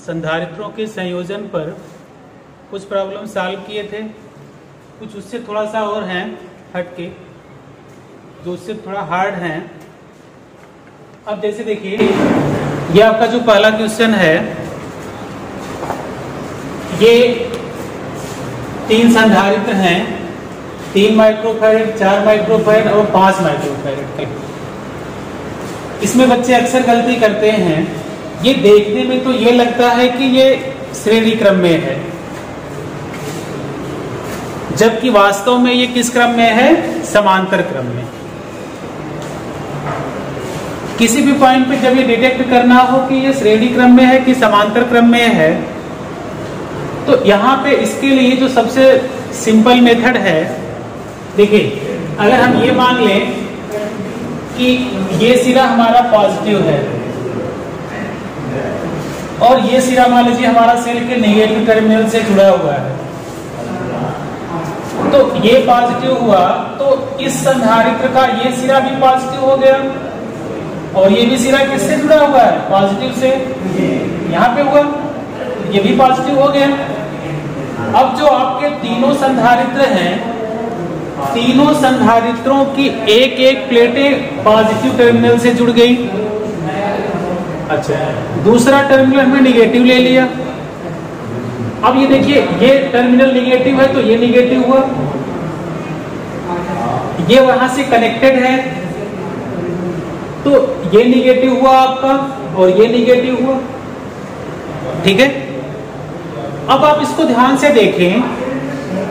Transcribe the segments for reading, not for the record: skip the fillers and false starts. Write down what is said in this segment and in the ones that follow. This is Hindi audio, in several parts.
संधारित्रों के संयोजन पर कुछ प्रॉब्लम सॉल्व किए थे, कुछ उससे थोड़ा सा और हैं हटके, जो उससे थोड़ा हार्ड हैं। अब जैसे देखिए, ये आपका जो पहला क्वेश्चन है, ये 3 संधारित्र हैं, 3 माइक्रोफैरड, 4 माइक्रोफैरड और 5 माइक्रोफैरड के। इसमें बच्चे अक्सर गलती करते हैं, ये देखने में तो ये लगता है कि ये श्रेणी क्रम में है, जबकि वास्तव में ये किस क्रम में है? समांतर क्रम में। किसी भी पॉइंट पे जब ये डिटेक्ट करना हो कि ये श्रेणी क्रम में है कि समांतर क्रम में है, तो यहाँ पे इसके लिए जो सबसे सिंपल मेथड है, देखिए अगर हम ये मान लें कि ये सिरा हमारा पॉजिटिव है और ये सिरा मान लीजिए हमारा सेल के नेगेटिव टर्मिनल से जुड़ा हुआ है, तो ये पॉजिटिव हुआ तो इस संधारित्र का ये सिरा भी पॉजिटिव हो गया और ये भी सिरा किससे जुड़ा हुआ है? पॉजिटिव से। यहाँ पे हुआ, ये भी पॉजिटिव हो गया। अब जो आपके तीनों संधारित्र हैं, तीनों संधारित्रों की एक एक प्लेटें पॉजिटिव टर्मिनल से जुड़ गई। अच्छा, दूसरा टर्मिनल हमने निगेटिव ले लिया। अब ये देखिए, ये टर्मिनल निगेटिव है तो ये निगेटिव हुआ, ये वहां से कनेक्टेड है तो ये निगेटिव हुआ आपका और ये निगेटिव हुआ। ठीक है, अब आप इसको ध्यान से देखें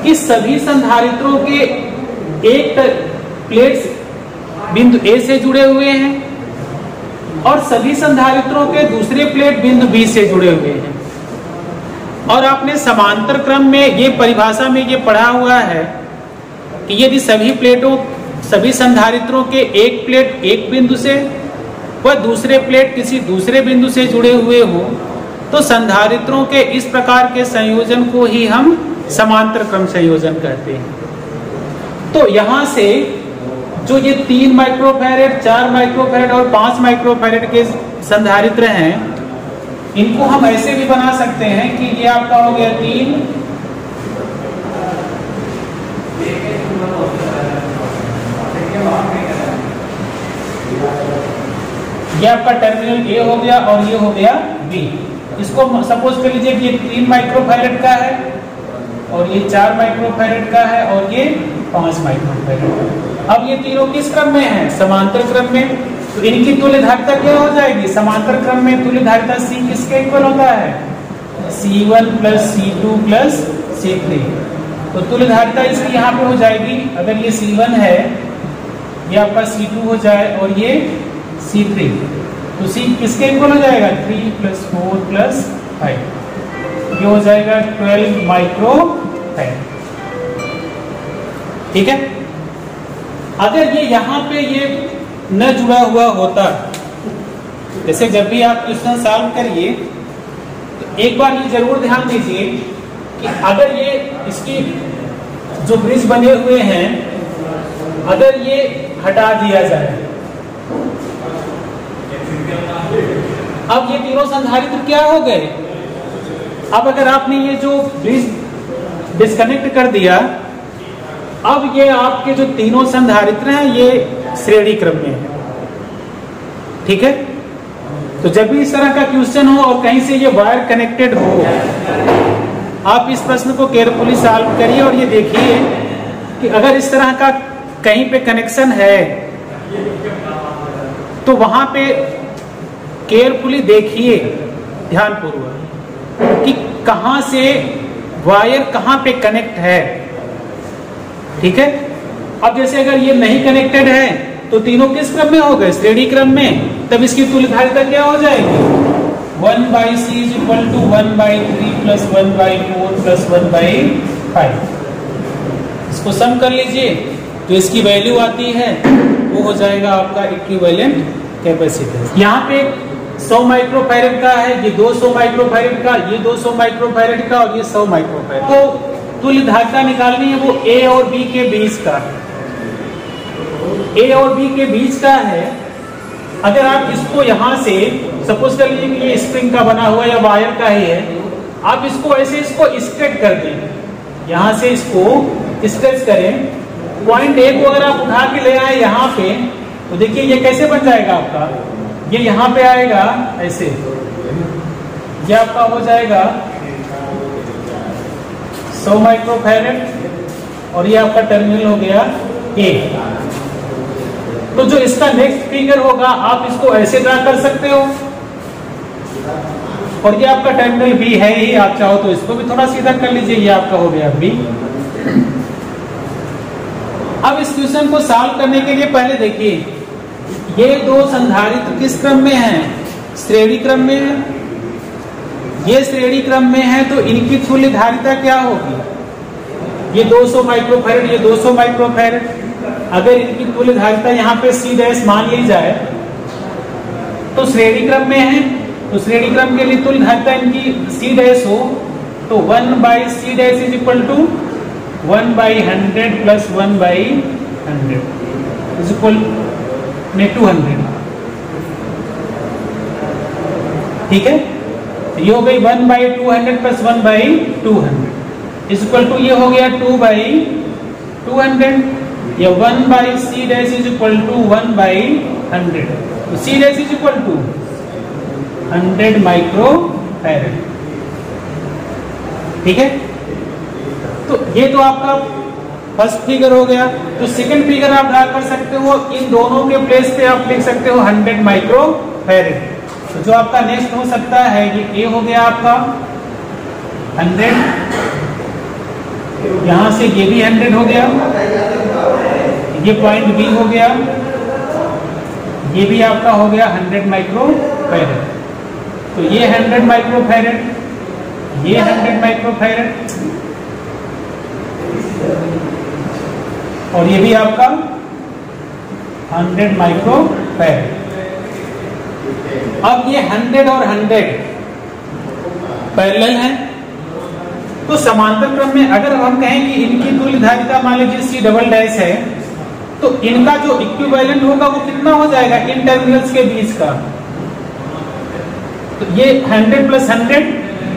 कि सभी संधारित्रों के एक प्लेट्स बिंदु ए से जुड़े हुए हैं और सभी संधारित्रों के दूसरे प्लेट बिंदु बी से जुड़े हुए हैं। और आपने समांतर क्रम में ये परिभाषा में ये पढ़ा हुआ है कि यदि सभी संधारित्रों के एक प्लेट एक बिंदु से व दूसरे प्लेट किसी दूसरे बिंदु से जुड़े हुए हो तो संधारित्रों के इस प्रकार के संयोजन को ही हम समांतर क्रम संयोजन कहते हैं। तो यहां से जो ये 3 माइक्रोफैरड, 4 माइक्रोफैरड और 5 माइक्रोफैरड के संधारित्र हैं, इनको हम ऐसे भी बना सकते हैं कि ये आपका हो गया 3, ये आपका टर्मिनल ए हो गया और ये हो गया बी। इसको सपोज कर लीजिए कि ये 3 माइक्रोफैरड का है और ये 4 माइक्रोफैरड का है और ये 5 माइक्रोफैरड। अब ये तीनों किस क्रम में है? समांतर क्रम में। तो इनकी तुल्यधारिता क्या हो जाएगी? समांतर क्रम में तुल्यधारिता C किसके इक्वल होता है? C1 plus C2 plus C3। तो तुल्यधारिता इसकी यहाँ पे हो जाएगी, अगर ये C1 है, ये आपका C2 हो जाए और ये C3, तो C किसके इक्वल हो जाएगा? 3 प्लस 4 प्लस 5, ये हो जाएगा 12 माइक्रोफैरड। ठीक है, अगर ये यहाँ पे ये न जुड़ा हुआ होता, जैसे जब भी आप क्वेश्चन सॉल्व करिए तो एक बार ये जरूर ध्यान दीजिए कि अगर ये इसकी जो ब्रिज बने हुए हैं, अगर ये हटा दिया जाए, अब ये तीनों संधारित्र क्या हो गए? अब अगर आपने ये जो ब्रिज डिस्कनेक्ट कर दिया, अब ये आपके जो तीनों संधारित्र हैं ये श्रेणी क्रम में है। ठीक है, तो जब भी इस तरह का क्वेश्चन हो और कहीं से ये वायर कनेक्टेड हो, आप इस प्रश्न को केयरफुली सॉल्व करिए और ये देखिए कि अगर इस तरह का कहीं पे कनेक्शन है तो वहां पे केयरफुली देखिए ध्यानपूर्वक कि कहां से वायर कहां पे कनेक्ट है। ठीक है, अब जैसे अगर ये नहीं कनेक्टेड है तो तीनों किस क्रम में हो गए? श्रेणी क्रम में। तब इसकी तुल्यधारिता क्या हो जाएगी? 1/c is equal to 1/3 plus 1/4 plus 1/5। इसको सम कर लीजिए, तो इसकी वैल्यू आती है वो हो जाएगा आपका इक्विवेलेंट कैपेसिटेंस। यहाँ पे 100 माइक्रोफैरड का है, ये 200 माइक्रोफैरड का, ये 200 माइक्रोफैरड का और ये 100 माइक्रोफैरड। तो तुल्यधारिता निकालनी है, वो A और B के बीच का, A और B के बीच का है। अगर आप इसको यहां से सपोज कर लीजिए कि ये स्प्रिंग का बना हुआ या वायर का ही है, आप इसको ऐसे इसको स्ट्रेट कर दें, यहां से इसको स्ट्रेच करें, पॉइंट ए को अगर आप उठा के ले आए यहाँ पे, तो देखिए ये कैसे बन जाएगा आपका, ये यहाँ पे आएगा ऐसे, ये आपका हो जाएगा 100 माइक्रोफैरेड और ये आपका टर्मिनल हो गया ए। तो जो इसका नेक्स्ट फिगर होगा आप इसको ऐसे ड्रा कर सकते हो, और ये आपका टर्मिनल बी है ही, आप चाहो तो इसको भी थोड़ा सीधा कर लीजिए, ये आपका हो गया बी। अब इस क्वेश्चन को सॉल्व करने के लिए पहले देखिए ये दो संधारित्र किस क्रम में हैं, श्रेणी क्रम में है। ये श्रेणी क्रम में है तो इनकी तुल्य धारिता क्या होगी, ये 200 माइक्रोफैरेड, ये 200 माइक्रोफैरेड। अगर इनकी तुल्य धारिता यहाँ पे C डैश मान ली जाए तो श्रेणी क्रम में है, तो श्रेणी क्रम के लिए तुल्य धारिता इनकी C डैश हो तो 1/C dash is equal to 1/100 plus 1/100 is equal 200। ठीक है, ये हो गई 1/200 प्लस 1/200 इज इक्वल टू ये हो गया 2/200, या 1/C dash is equal to 1/100, तो C dash is equal to 100 microfarad. ठीक है, तो ये तो आपका फर्स्ट फिगर हो गया। तो सेकंड फिगर आप ड्रा कर सकते हो, इन दोनों के प्लेस पे आप लिख सकते हो 100 माइक्रोफैरेड। तो जो आपका नेक्स्ट हो सकता है ये ए हो गया आपका 100, यहां से ये भी 100 हो गया, ये पॉइंट बी हो गया, ये भी आपका हो गया 100 माइक्रोफैरेड। तो ये 100 माइक्रोफैरेड, ये 100 माइक्रोफैरेड, और ये भी आपका 100 माइक्रोफैरेड। अब ये 100 और 100 पैरेलल हैं, तो समांतर क्रम में अगर हम कहें कि इनकी तुल्य धारिता मान लीजिए C डबल डैश है, तो इनका जो इक्विवेलेंट होगा वो कितना हो जाएगा इन टर्मिनल्स के बीच का, तो ये 100 प्लस 100,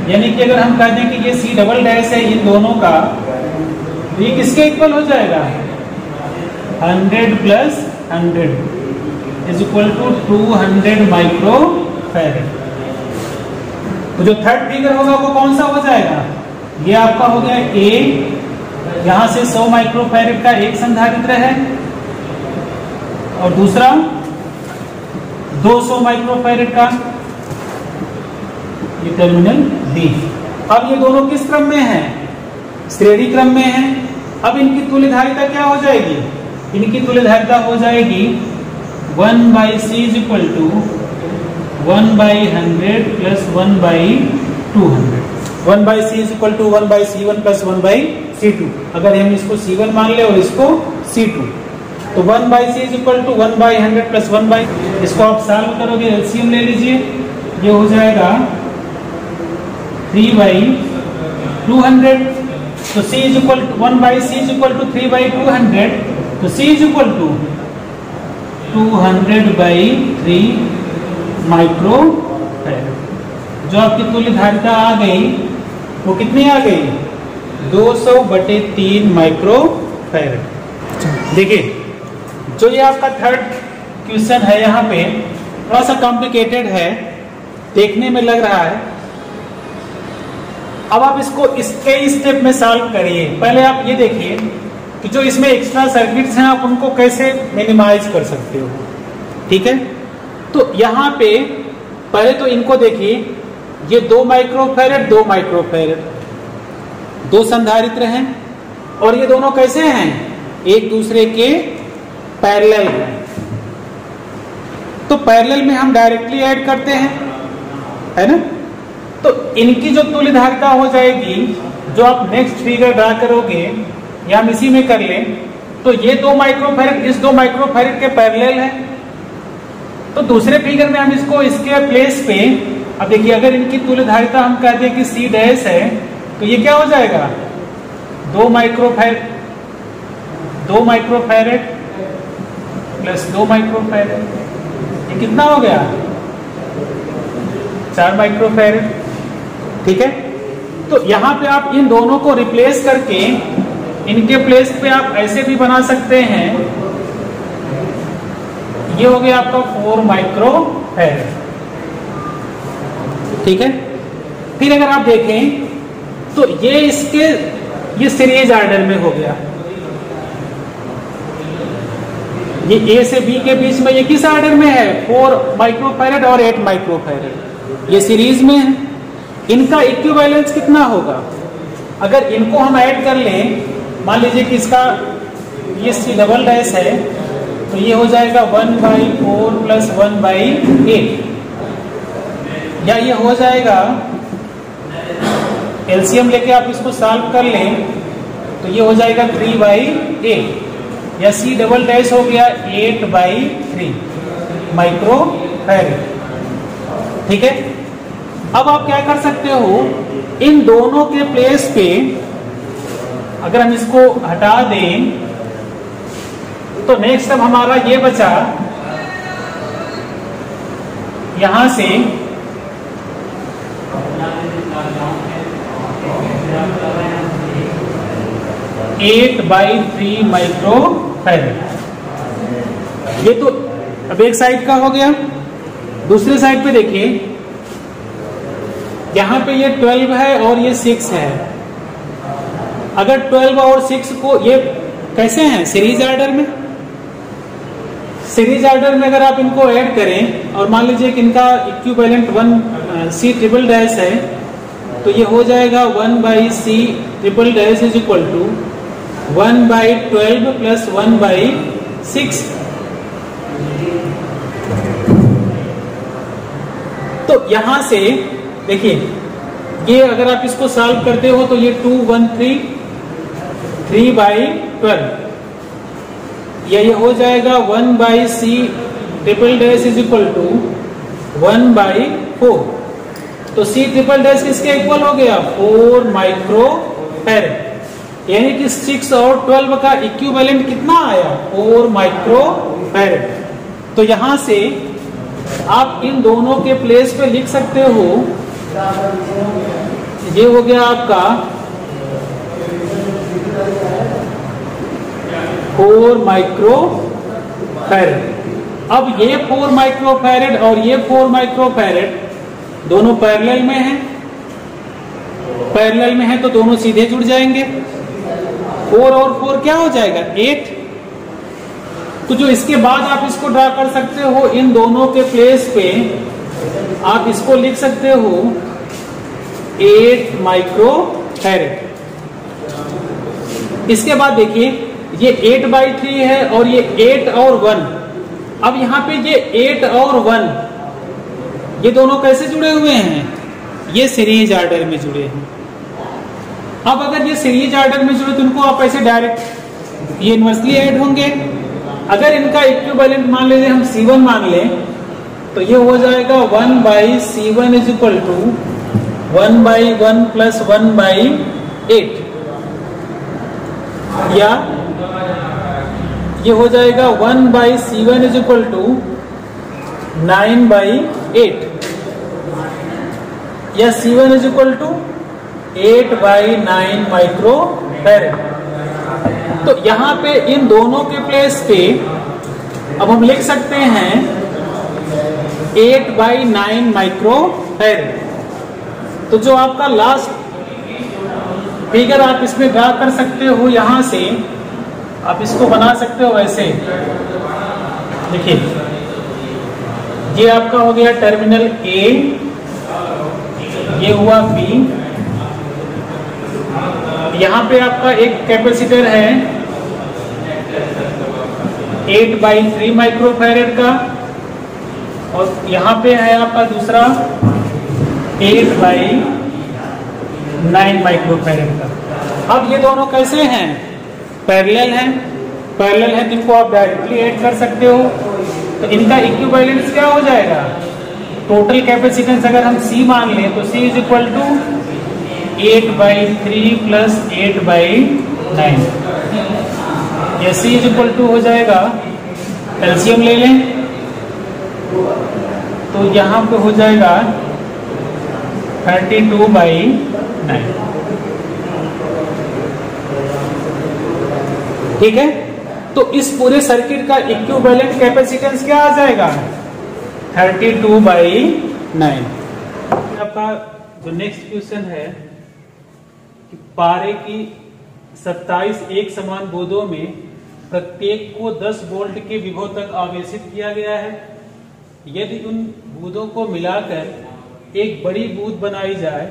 यानी कि अगर हम कह दें कि ये C डबल डैश है इन दोनों का, तो ये किसके इक्वल हो जाएगा 100 plus 100 is equal to 200 microfarad. तो जो थर्ड फिगर होगा वो कौन सा हो जाएगा, ये आपका हो गया ए, यहां से 100 माइक्रोफैरेड का एक संधारित्र है और दूसरा 200 माइक्रोफैरेड का, ये टर्मिनल डी। अब ये दोनों किस क्रम में हैं, श्रेणी क्रम में हैं। अब इनकी तुल्य धारिता क्या हो जाएगी, इनकी तुल्य धारिता हो जाएगी 1/C is equal to 1/100 plus 1/200, 1/C is equal to 1/C1 plus 1/C2। अगर हम इसको C1 मान ले और इसको C2, तो 1/C is equal to 1/100 plus 1/, इसको आप सॉल्व करोगे एलसीएम ले लीजिए, ये हो जाएगा 3/200। तो C is equal to 1/C is equal to 3/200, तो C is equal to 200/3 microfarad. जो आपकी तुल्य धारिता आ गई वो कितनी आ गई 200/3 माइक्रोफैरेड। देखिए जो ये आपका थर्ड क्वेश्चन है, यहाँ पे थोड़ा सा कॉम्प्लिकेटेड है, देखने में लग रहा है। अब आप इसको इसके स्टेप में सॉल्व करिए। पहले आप ये देखिए कि जो इसमें एक्स्ट्रा सर्किट्स हैं आप उनको कैसे मिनिमाइज कर सकते हो। ठीक है, तो यहाँ पे पहले तो इनको देखिए, ये 2 माइक्रोफैरेड 2 माइक्रोफैरेड, दो संधारित्र हैं और ये दोनों कैसे हैं, एक दूसरे के पैरेलल हैं। तो पैरेलल में हम डायरेक्टली ऐड करते हैं, है ना। तो इनकी जो तुल्य धारिता हो जाएगी, जो आप नेक्स्ट फिगर ड्रा करोगे या हम इसी में कर लें, तो ये 2 माइक्रोफैरेड इस 2 माइक्रोफैरेड के पैरेलल है। तो दूसरे फिगर में हम इसको इसके प्लेस पे, अब देखिए अगर इनकी तुल्य धारिता हम कहते हैं कि C डैश है, तो ये क्या हो जाएगा 2 माइक्रोफैरेड प्लस 2 माइक्रोफैरेड ये कितना हो गया? 4 माइक्रोफैरड। ठीक है, तो यहाँ पे आप इन दोनों को रिप्लेस करके इनके प्लेस पे आप ऐसे भी बना सकते हैं। ये हो गया आपका 4 माइक्रोफैरड। ठीक है, फिर अगर आप देखें तो ये सीरीज ऑर्डर में हो गया। ये ए से बी के बीच में ये किस ऑर्डर में है? 4 माइक्रोफैरड और 8 माइक्रोफैरड, ये सीरीज में है। इनका इक्विवेलेंस कितना होगा? अगर इनको हम ऐड कर लें, मान लीजिए कि इसका ये C डबल डैश है, तो ये हो जाएगा 1/4 + 1/8, या ये हो जाएगा, एलसीएम लेके आप इसको सॉल्व कर लें तो ये हो जाएगा 3/8, या C डबल डैश हो गया 8/3 माइक्रोफैरड। ठीक है, अब आप क्या कर सकते हो, इन दोनों के प्लेस पे अगर हम इसको हटा दें तो नेक्स्ट अब हमारा ये बचा, यहां से 8/3 माइक्रोफैरड। ये तो अब एक साइड का हो गया। दूसरे साइड पे देखिए, यहां पे ये 12 है और ये 6 है। अगर 12 और 6 को ये कैसे हैं? सीरीज ऑर्डर में। सीरीज ऑर्डर में अगर आप इनको ऐड करें और मान लीजिए कि इनका इक्विवेलेंट 1C ट्रिपल डैश है, तो ये हो जाएगा 1/C triple dash is equal to 1/12 + 1/6। तो यहां से देखिए, ये अगर आप इसको सॉल्व करते हो तो ये 213 3/12, या ये हो जाएगा 1/C triple dash is equal to 1/4। तो C ट्रिपल डैश किसके इक्वल हो गया? 4 माइक्रोफैरड। यानी कि 6 और 12 का इक्विवेलेंट कितना आया? 4 माइक्रोफैरड। तो यहां से आप इन दोनों के प्लेस पे लिख सकते हो, ये हो गया आपका 4 माइक्रोफैरड। अब ये 4 माइक्रोफैरड और ये 4 माइक्रोफैरड दोनों पैरेलल में हैं। पैरेलल में है तो दोनों सीधे जुड़ जाएंगे। 4 और 4 क्या हो जाएगा? 8। तो जो इसके बाद आप इसको ड्रा कर सकते हो, इन दोनों के प्लेस पे आप इसको लिख सकते हो 8 माइक्रोफैरड। इसके बाद देखिए, ये 8/3 है और ये 8 और 1। अब यहाँ पे ये 8 और 1 ये दोनों कैसे जुड़े हुए हैं? ये सीरीज ऑर्डर में जुड़े हैं। अब अगर ये सीरीज ऑर्डर में जुड़े तो इनको आप ऐसे डायरेक्ट ये इनवर्सली ऐड होंगे। अगर इनका इक्विवेलेंट मान लीजिए हम C1 मान लें, तो ये हो जाएगा 1/C1 इज इक्वल टू 1/1 + 1/8, या ये हो जाएगा 1/C1 इज इक्वल टू 9/8, या C1 is equal to 8/9 microfarad. तो यहाँ पे इन दोनों के प्लेस पे अब हम लिख सकते हैं 8/9 माइक्रोफैरड। तो जो आपका लास्ट फिगर आप इसमें ड्रा कर सकते हो, यहां से आप इसको बना सकते हो ऐसे। देखिए, ये आपका हो गया टर्मिनल A, ये हुआ B, यहां पे आपका एक कैपेसिटर है 8/3 माइक्रोफैरड का, और यहां पे है आपका दूसरा 8/9 माइक्रोफैरड का। अब ये दोनों कैसे हैं? पैरेलल हैं। पैरेलल है तो इनको आप डायरेक्टली ऐड कर सकते हो। तो इनका इक्विवेलेंस क्या हो जाएगा? टोटल कैपेसिटेंस अगर हम C मान लें तो C इज इक्वल टू 8/3 + 8/9, या C इज इक्वल टू हो जाएगा, एलसीएम ले लें, तो यहाँ पे हो जाएगा 32/9। ठीक है, तो इस पूरे सर्किट का इक्विवेलेंट कैपेसिटेंस क्या आ जाएगा? 32/9। आपका जो नेक्स्ट क्वेश्चन है कि पारे की 27 एक समान बूंदों में प्रत्येक को 10 वोल्ट के विभव तक आवेशित किया गया है। यदि उन बूंदों को मिलाकर एक बड़ी बूंद बनाई जाए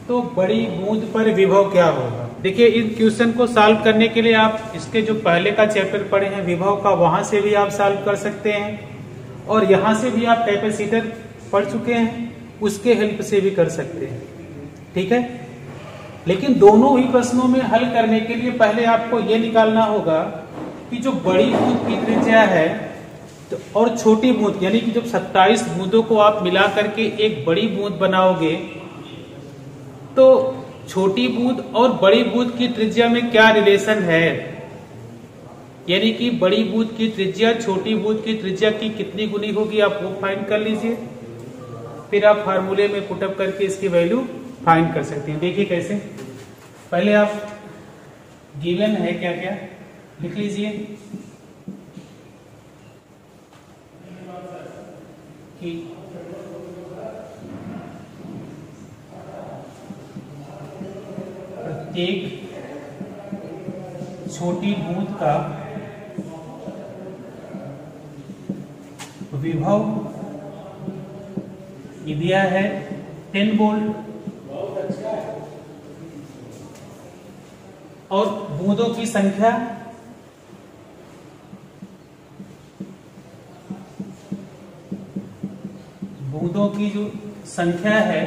तो बड़ी बूंद पर विभव क्या होगा? देखिए, इस क्वेश्चन को सॉल्व करने के लिए आप इसके जो पहले का चैप्टर पढ़े हैं विभव का, वहां से भी आप सॉल्व कर सकते हैं और यहां से भी आप कैपेसिटर पढ़ चुके हैं, उसके हेल्प से भी कर सकते हैं। ठीक है, लेकिन दोनों ही प्रश्नों में हल करने के लिए पहले आपको यह निकालना होगा कि जो बड़ी बूंद की त्रिज्या है तो और छोटी बूंद, यानी कि जब 27 बूंदों को आप मिला करके एक बड़ी बूंद बनाओगे तो छोटी बूंद और बड़ी बूंद की त्रिज्या में क्या रिलेशन है, यानी कि बड़ी बूंद की त्रिज्या छोटी बूंद की त्रिज्या की कितनी गुनी होगी, आप वो फाइंड कर लीजिए। फिर आप फार्मूले में पुटअप करके इसकी वैल्यू फाइंड कर सकते हैं। देखिए कैसे, पहले आप गिवन है क्या क्या लिख लीजिए कि प्रत्येक छोटी बूंद का विभव ये दिया है 10 वोल्ट और बूंदों की संख्या बूंदों की जो संख्या है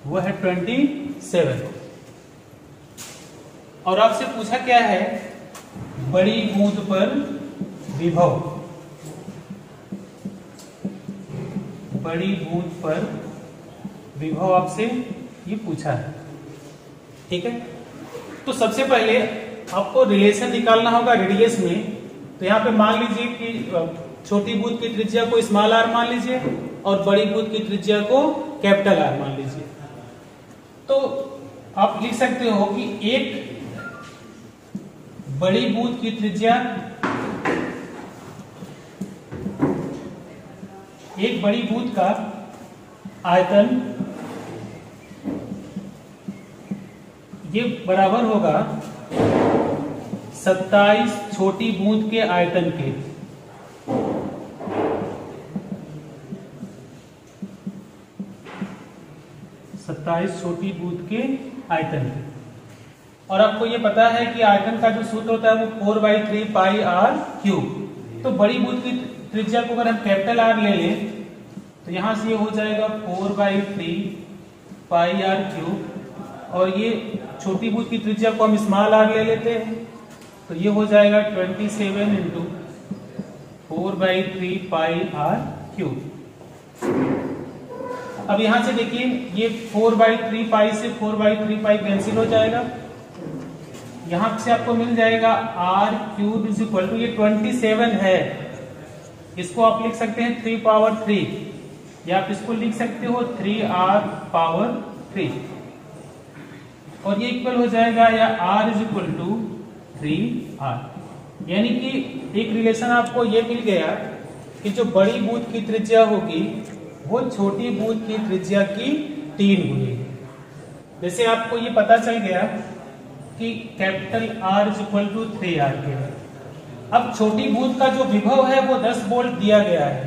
वो है 27 और आपसे पूछा क्या है, बड़ी बूंद पर विभव, बड़ी बूंद पर विभव आपसे ये पूछा है। ठीक है, तो सबसे पहले आपको रिलेशन निकालना होगा रेडियस में। तो यहाँ पे मान लीजिए कि छोटी बूंद की त्रिज्या को स्मॉल आर मान लीजिए और बड़ी बूंद की त्रिज्या को कैपिटल आर मान लीजिए। तो आप लिख सकते हो कि एक बड़ी बूंद की त्रिज्या, एक बड़ी बूंद का आयतन ये बराबर होगा 27 छोटी बूंद के आयतन के। छोटी बूंद के आयतन के। और आपको ये पता है कि आयतन का जो सूत्र होता है वो 4/3 पाई आर क्यूब। तो बड़ी बूंद की त्रिज्या को अगर हम कैपिटल आर ले लें तो यहां से ये हो जाएगा 4/3 पाई आर क्यूब और ये छोटी बूंद की त्रिज्या को हम स्मॉल आर ले लेते हैं तो ये हो जाएगा 27 × 4/3 पाई आर क्यूब। अब यहां से देखिए ये 4/3 पाई से 4/3 पाई कैंसिल हो जाएगा, यहां से आपको मिल जाएगा R cube is equal to, ये 27 है, इसको आप लिख सकते हैं 3 पावर 3 या आप इसको लिख सकते हो 3r पावर 3 और ये इक्वल हो जाएगा या r is equal to 3r। यानी कि एक रिलेशन आपको ये मिल गया कि जो बड़ी बूंद की त्रिज्या होगी वो छोटी बूंद की त्रिज्या की 3 गुनी। जैसे आपको ये पता चल गया कि capital R is equal to 3R के। अब छोटी बूंद का जो विभव है वो 10 वोल्ट दिया गया है,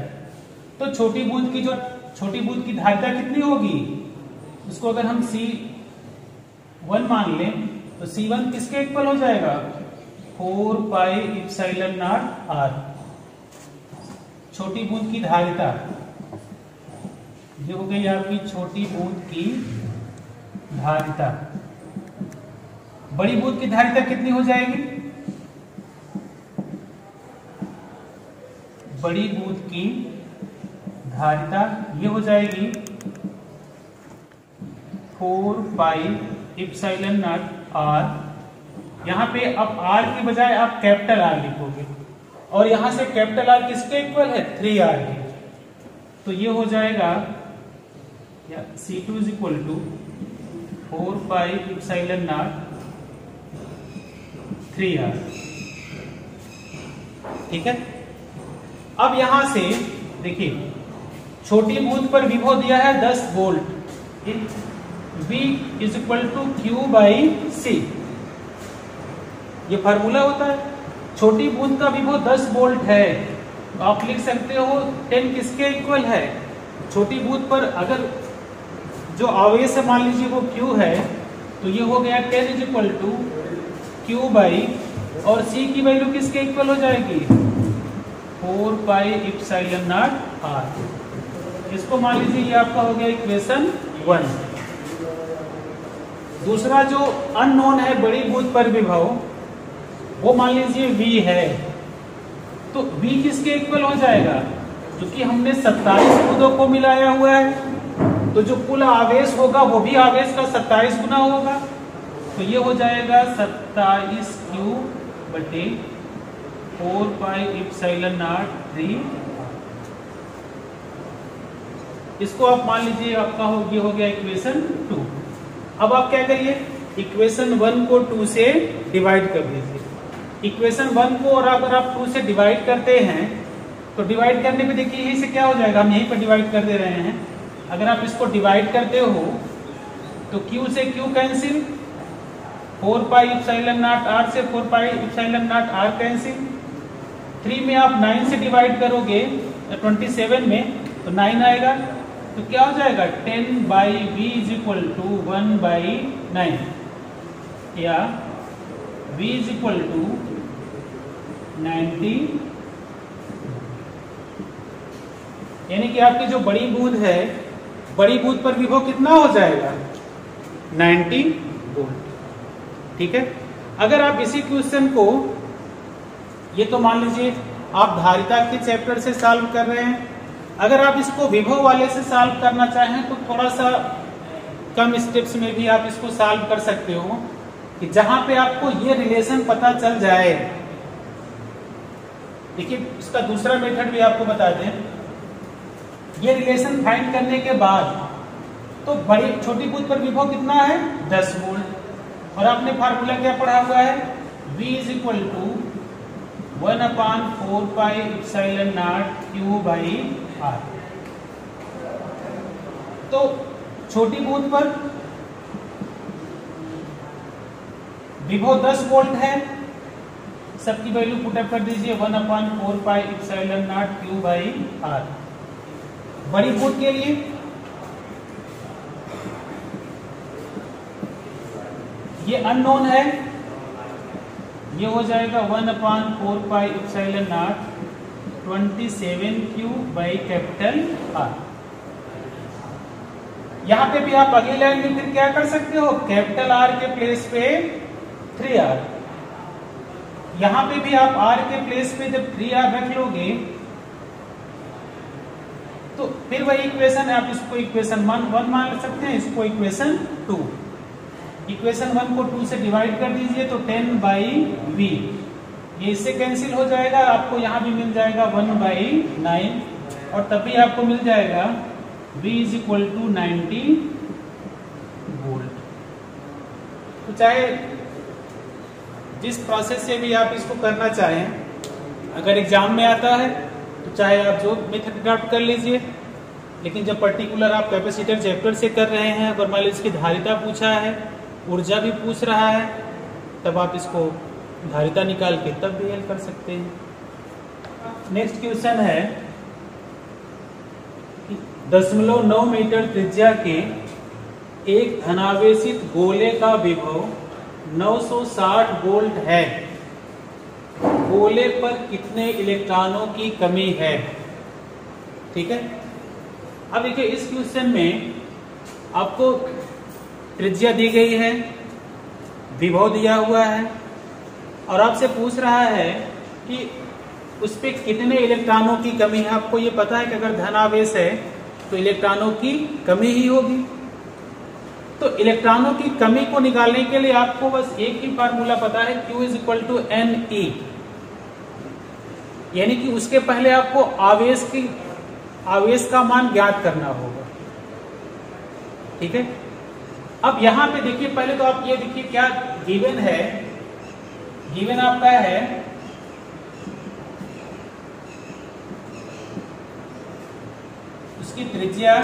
तो छोटी बूंद की धारिता कितनी होगी, उसको अगर हम C1 मान लें तो C1 किसके इक्वल हो जाएगा 4 पाई इप्सिलॉन नॉट R। छोटी बूंद की धारिता ये हो गई आपकी छोटी बूंद की धारिता। बड़ी बूंद की धारिता कितनी हो जाएगी, बड़ी बूंद की धारिता ये हो जाएगी 4 पाई इप्सिलॉन नॉट R। यहां पे अब R की बजाय आप कैपिटल R लिखोगे और यहां से कैपिटल R किसके इक्वल है 3R के। तो ये हो जाएगा C2 is equal to 4 pi epsilon naught 3r। ठीक है। अब यहां से देखिए छोटी बूंद पर विभव दिया है 10 volt, V is equal to Q by C। ये फार्मूला होता है। छोटी बूंद का विभव 10 वोल्ट है, तो आप लिख सकते हो 10 किसके इक्वल है? छोटी बूंद पर अगर जो आवेश है मान लीजिए वो Q है, तो ये हो गया 10 is equal to Q by, और C की वैल्यू किसके इक्वल हो जाएगी? 4 पाई इप्सिलॉन नॉट r। इसको मान लीजिए ये आपका हो गया इक्वेशन 1। दूसरा जो अननोन है बड़ी बूंद पर विभव, वो मान लीजिए V है, तो V किसके इक्वल हो जाएगा? क्योंकि हमने 27 बूंदों को मिलाया हुआ है, तो जो कुल आवेश होगा वो भी आवेश का 27 गुना होगा। तो ये हो जाएगा 27Q बटे 4 पाई इप्सिलॉन नॉट 3। इसको आप मान लीजिए आपका ये हो गया इक्वेशन 2। अब आप क्या करिए, इक्वेशन 1 को 2 से डिवाइड कर दीजिए। इक्वेशन 1 को और अगर आप 2 से डिवाइड करते हैं तो डिवाइड करने पे देखिए यही से क्या हो जाएगा, हम यहीं पर डिवाइड कर दे रहे हैं। अगर आप इसको डिवाइड करते हो तो Q से Q cancel, 4 pi epsilon not r से 4 pi epsilon not r cancel. 3 में आप 9 से डिवाइड करोगे 27 में तो 9 आएगा, तो क्या हो जाएगा 10 by V is equal to 1 by 9, या V इज इक्वल टू 90। यानी कि आपकी जो बड़ी बूंद है, बड़ी बूंद पर विभव कितना हो जाएगा? 90 वोल्ट। ठीक है। अगर आप इसी क्वेश्चन को, ये तो मान लीजिए आप धारिता के चैप्टर से सॉल्व कर रहे हैं, अगर आप इसको विभव वाले से सॉल्व करना चाहें तो थोड़ा सा कम स्टेप्स में भी आप इसको सॉल्व कर सकते हो, कि जहां पे आपको ये रिलेशन पता चल जाए। देखिए इसका दूसरा मेथड भी आपको बता दें। ये रिलेशन फाइंड करने के बाद तो बड़ी छोटी बूंद पर विभव कितना है? 10 वोल्ट, और आपने फार्मूला क्या पढ़ा हुआ है? V is equal to 1/4 pi epsilon naught Q by r। तो छोटी बूंद पर विभव 10 वोल्ट है, सबकी वैल्यू पुटअप कर दीजिए 1/4 pi epsilon naught Q by r। बड़ी बूंद के लिए ये अननोन है, ये हो जाएगा 1/4 pi epsilon naught 27Q by capital R। यहां पे भी आप अगली लाइन में फिर क्या कर सकते हो, कैपिटल R के प्लेस पे 3R। यहां पे भी आप R के प्लेस पे जब 3R रख लोगे तो फिर वही इक्वेशन है, आप इसको इक्वेशन 1 मान सकते हैं, इसको इक्वेशन 2। इक्वेशन 1 को 2 से डिवाइड कर दीजिए तो 10 बाई V, ये इससे कैंसिल हो जाएगा, आपको यहां भी मिल जाएगा 1 बाई 9, और तभी आपको मिल जाएगा V is equal to 90 volt. तो चाहे जिस प्रोसेस से भी आप इसको करना चाहें, अगर एग्जाम में आता है तो चाहे आप जो मेथड अडॉप्ट कर लीजिए, लेकिन जब पर्टिकुलर आप कैपेसिटर चैप्टर से कर रहे हैं, अगर मान लीजिए इसकी धारिता पूछा है, ऊर्जा भी पूछ रहा है, तब आप इसको धारिता निकाल के तब भी हल कर सकते हैं। नेक्स्ट क्वेश्चन है 0.9 मीटर त्रिज्या के एक धनावेशित गोले का विभव 960 वोल्ट है, गोले पर कितने इलेक्ट्रॉनों की कमी है? ठीक है। अब देखिए इस क्वेश्चन में आपको त्रिज्या दी गई है, विभव दिया हुआ है, और आपसे पूछ रहा है कि उस पे कितने इलेक्ट्रॉनों की कमी है। आपको ये पता है कि अगर धन आवेश है तो इलेक्ट्रॉनों की कमी ही होगी। तो इलेक्ट्रॉनों की कमी को निकालने के लिए आपको बस एक ही फार्मूला पता है, Q is equal to NE, यानी कि उसके पहले आपको आवेश की आवेश का मान ज्ञात करना होगा। ठीक है, अब यहां पे देखिए, पहले तो आप ये देखिए क्या गिवन है। गिवन आपका है उसकी त्रिज्या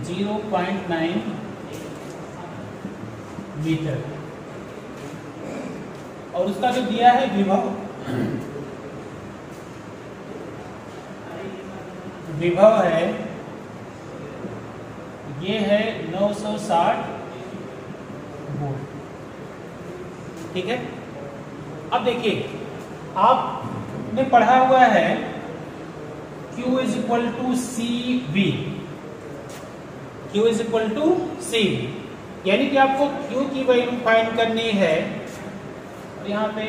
0.9 मीटर और उसका जो दिया है विभव, विभव है ये है 960 वोल्ट। ठीक है, अब देखिए आपने पढ़ा हुआ है Q is equal to C V, Q is equal to C V, यानी कि आपको Q की वैल्यू फाइंड करनी है। और यहां पे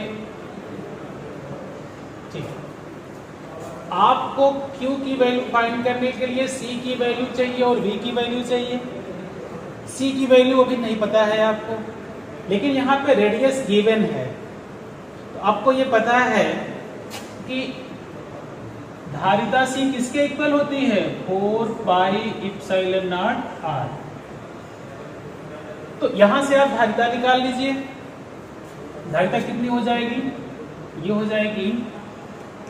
ठीक है, आपको Q की वैल्यू फाइंड करने के लिए C की वैल्यू चाहिए और V की वैल्यू चाहिए। C की वैल्यू अभी नहीं पता है आपको, लेकिन यहाँ पे रेडियस गिवन है, तो आपको ये पता है कि धारिता C किसके इक्वल होती है, 4 पाई इप्सिलॉन नॉट r। तो यहां से आप धारिता निकाल लीजिए। धारिता कितनी हो जाएगी, ये हो जाएगी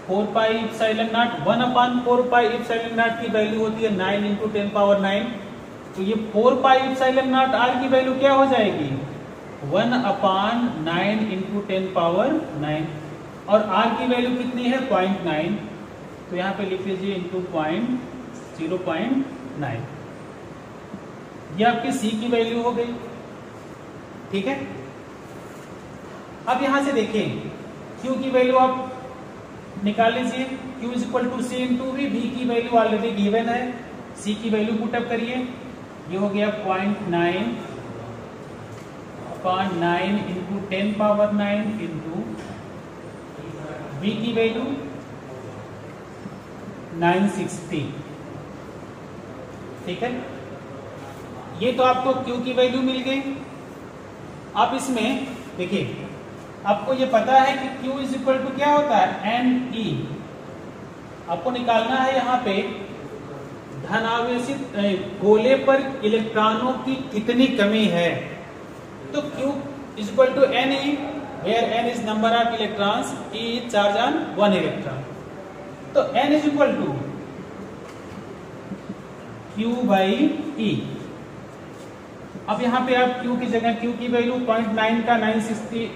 4 pi epsilon naught, 1/4 pi epsilon naught की वैल्यू होती है 9 इंटू 10 पावर 9। तो ये 4 पाई इप्सिलॉन नॉट r की वैल्यू क्या हो जाएगी, 1/9 इंटू 10 पावर 9, और r की वैल्यू कितनी है 0.9, तो यहाँ पे लिख लीजिए इंटू 0.9। ये आपकी C की वैल्यू हो गई। ठीक है, अब यहां से देखिए Q की वैल्यू आप निकाल लीजिए। Q is equal to C into V, V की वैल्यू ऑलरेडी गिवन है, C की वैल्यू पुटअप करिए, ये हो गया 0.9/9 इंटू 10 पावर 9 इंटू V की वैल्यू 960। ठीक है, ये तो आपको Q की वैल्यू मिल गई। आप इसमें देखिए, आपको ये पता है कि Q इज इक्वल टू क्या होता है, Ne। आपको निकालना है यहाँ पे धनावेशित गोले पर इलेक्ट्रॉनों की कितनी कमी है। तो Q is equal to Ne, where N is number of electrons, E is charge on 1 electron. तो N is equal to Q by E। अब यहां पे आप Q की जगह Q की वैल्यू 0.9 का 960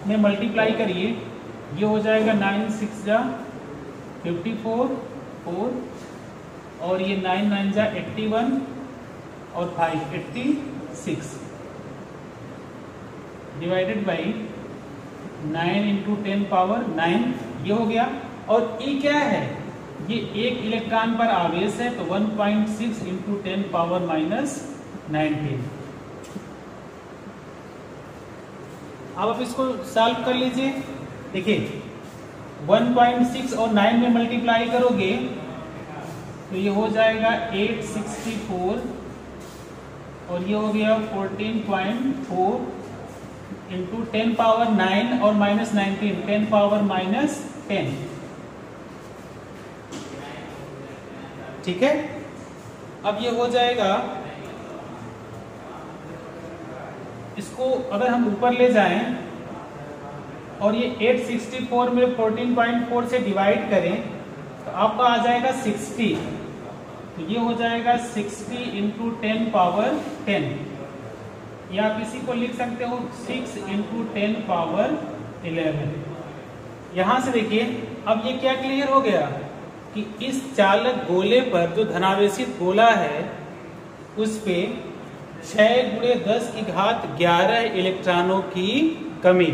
में मल्टीप्लाई करिए, ये हो जाएगा 9×6 = 54 4, और ये 9×9 = 81 और 5 86 डिवाइडेड बाई 9 इंटू 10 पावर 9, ये हो गया। और E क्या है, ये एक इलेक्ट्रॉन पर आवेश है, तो 1.6 इंटू 10 पावर -19। अब आप इसको सॉल्व कर लीजिए। देखिए 1.6 और 9 में मल्टीप्लाई करोगे तो ये हो जाएगा 864, और ये हो गया 14.4 इंटू 10 पावर 9 और -19, 10 पावर -10। ठीक है, अब ये हो जाएगा, इसको अगर हम ऊपर ले जाएं और ये 864 में 14.4 से डिवाइड करें तो आपका आ जाएगा 60। तो ये हो जाएगा 60 इंटू 10 पावर 10, या आप इसी को लिख सकते हो 6 इंटू 10 पावर 11। यहां से देखिए, अब ये क्या क्लियर हो गया कि इस चालक गोले पर जो धनावेशित गोला है उस पे 6 × 10⁻11 इलेक्ट्रॉनों की कमी।